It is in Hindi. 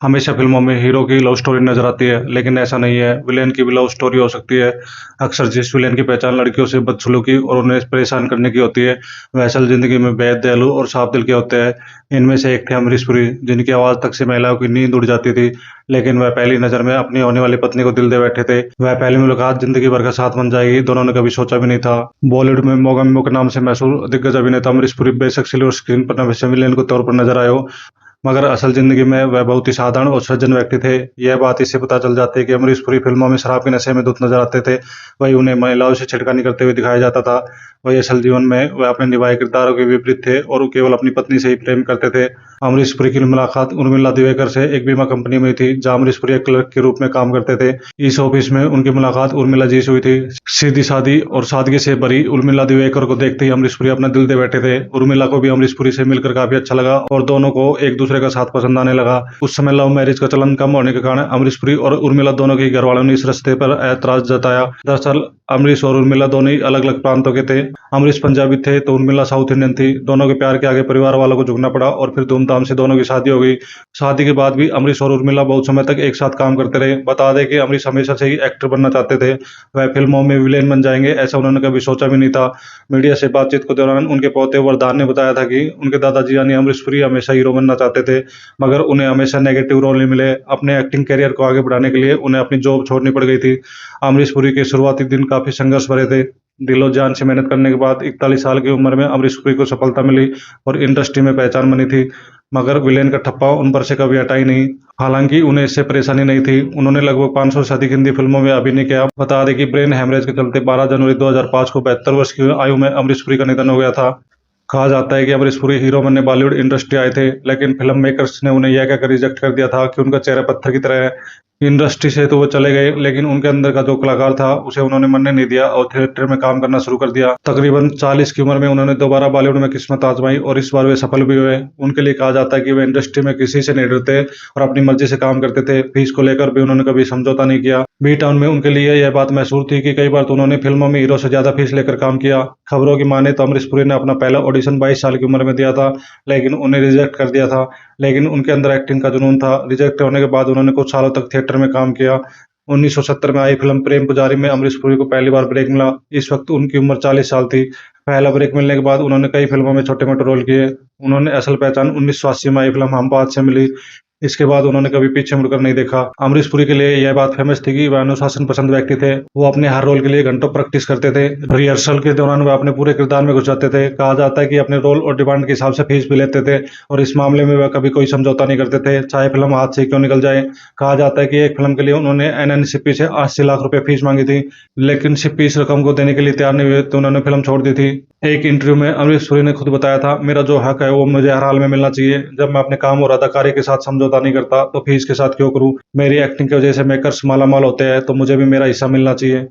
हमेशा फ़िल्मों में हीरो की लव स्टोरी नज़र आती है, लेकिन ऐसा नहीं है, विलेन की भी लव स्टोरी हो सकती है। अक्सर जिस विलेन की पहचान लड़कियों से बदसलूकी और उन्हें परेशान करने की होती है, वह असल ज़िंदगी में बेहद दयालु और साफ दिल के होते हैं। इनमें से एक थे अमरीश पुरी, जिनकी आवाज़ तक से महिलाओं की नींद उड़ जाती थी, लेकिन वह पहली नज़र में अपनी होने वाली पत्नी को दिल दे बैठे थे। वह पहली मुलाकात ज़िंदगी भर का साथ बन जाएगी, दोनों ने कभी सोचा भी नहीं था। बॉलीवुड में मोगेम्बो के नाम से मशहूर दिग्गज अभिनेता अमरीश पुरी बेशक सिल्वर स्क्रीन पर हमेशा विलेन के तौर पर नज़र आए हो, मगर असल ज़िंदगी में वह बहुत ही साधारण और सज्जन व्यक्ति थे। यह बात इससे पता चल जाती है कि अमरीश पुरी फ़िल्मों में शराब के नशे में धुत नज़र आते थे, वहीं उन्हें महिलाओं से छिड़खानी करते हुए दिखाया जाता था। वहीं असल जीवन में वह अपने निभाए किरदारों के विपरीत थे और वो केवल अपनी पत्नी से ही प्रेम करते थे। अमरीश पुरी की मुलाकात उर्मिला दिवेकर से एक बीमा कंपनी में थी, जहाँ अमरीश पुरी एक क्लर्क के रूप में काम करते थे। इस ऑफिस में उनकी मुलाकात उर्मिला जी से हुई थी। सीधी-सादी और सादगी से भरी उर्मिला दिवेकर को देखते ही अमरीश पुरी अपना दिल दे बैठे थे। उर्मिला को भी अमरीश पुरी से मिलकर काफ़ी अच्छा लगा और दोनों को एक-दूसरे का साथ पसंद आने लगा। उस समय लव मैरिज का चलन कम होने के कारण अमरीश पुरी और उर्मिला दोनों के घरवालों ने इस रिश्ते पर ऐतराज़ जताया। दरअसल अमरीश और उर्मिला दोनों ही अलग-अलग प्रांतों के थे। अमरीश पंजाबी थे तो उर्मिला साउथ इंडियन थी। दोनों के प्यार के आगे परिवार वालों को झुकना पड़ा और फिर धूमधाम से दोनों की शादी हो गई। शादी के बाद भी अमरीश और उर्मिला बहुत समय तक एक साथ काम करते रहे। बता दें कि अमरीश हमेशा से ही एक्टर बनना चाहते थे। वह फिल्मों में विलेन बन जाएंगे ऐसा उन्होंने कभी सोचा भी नहीं था। मीडिया से बातचीत के दौरान उनके पोते वरदान ने बताया था कि उनके दादाजी यानी अमरीश पुरी हमेशा हीरो बनना चाहते थे, मगर उन्हें हमेशा नेगेटिव रोल ही मिले। अपने एक्टिंग करियर को आगे बढ़ाने के लिए उन्हें अपनी जॉब छोड़नी पड़ गई थी। अमरीश पुरी के शुरुआती दिन काफ़ी संघर्ष भरे थे। दिलो जान से मेहनत करने के बाद 41 साल की उम्र में अमरीश पुरी को सफलता मिली और इंडस्ट्री में पहचान बनी थी, मगर विलेन का ठप्पा उन पर से कभी हटा ही नहीं। हालांकि उन्हें इससे परेशानी नहीं थी। उन्होंने लगभग 500 से अधिक हिंदी फिल्मों में अभिनय किया। बता दें कि ब्रेन हैमरेज के चलते 12 जनवरी 2005 को 72 वर्ष की आयु में अमरीश पुरी का निधन हो गया था। कहा जाता है कि अमरीश पुरी हीरो बनने बॉलीवुड इंडस्ट्री आए थे, लेकिन फिल्म मेकर्स ने उन्हें यह कहकर रिजेक्ट कर दिया था कि उनका चेहरा पत्थर की तरह है। इंडस्ट्री से तो वो चले गए, लेकिन उनके अंदर का जो कलाकार था उसे उन्होंने मरने नहीं दिया और थिएटर में काम करना शुरू कर दिया। तकरीबन 40 की उम्र में उन्होंने दोबारा बॉलीवुड में किस्मत आजमाई और इस बार वे सफल भी हुए। उनके लिए कहा जाता है कि वे इंडस्ट्री में किसी से नहीं डरते और अपनी मर्जी से काम करते थे। फीस को लेकर भी उन्होंने कभी समझौता नहीं किया। बी टाउन में उनके लिए यह बात मशहूर थी कि कई बार तो उन्होंने फिल्मों में हीरो से ज्यादा फीस लेकर काम किया। खबरों की माने तो अमरीश पुरी ने अपना पहला ऑडिशन 22 साल की उम्र में दिया था, लेकिन उन्हें रिजेक्ट कर दिया था। लेकिन उनके अंदर एक्टिंग का जुनून था। रिजेक्ट होने के बाद उन्होंने कुछ सालों तक थिएटर में काम किया। 1970 में आई फिल्म प्रेम पुजारी में अमरीश पुरी को पहली बार ब्रेक मिला। इस वक्त उनकी उम्र 40 साल थी। पहला ब्रेक मिलने के बाद उन्होंने कई फिल्मों में छोटे-मोटे रोल किए। उन्होंने असल पहचान 1980 में आई फिल्म हम बात से मिली। इसके बाद उन्होंने कभी पीछे मुड़कर नहीं देखा। अमरीश पुरी के लिए यह बात फेमस थी कि वह अनुशासन पसंद व्यक्ति थे। वो अपने हर रोल के लिए घंटों प्रैक्टिस करते थे। रिहर्सल के दौरान वह अपने पूरे किरदार में घुस जाते थे। कहा जाता है कि अपने रोल और डिमांड के हिसाब से फीस भी लेते थे और इस मामले में वह कभी कोई समझौता नहीं करते थे, चाहे फिल्म हाथ से क्यों निकल जाए। कहा जाता है कि एक फिल्म के लिए उन्होंने एनएनसीपी से 80 लाख रुपए फीस मांगी थी, लेकिन सिप्पी इस रकम को देने के लिए तैयार नहीं हुए तो उन्होंने फिल्म छोड़ दी थी। एक इंटरव्यू में अमरीश पुरी ने खुद बताया था, मेरा जो हक है वो मुझे हर हाल में मिलना चाहिए। जब मैं अपने काम और अदाकारी के साथ समझौता नहीं करता तो फीस के साथ क्यों करूं? मेरी एक्टिंग की वजह से मेकर्स मालामाल होते हैं तो मुझे भी मेरा हिस्सा मिलना चाहिए।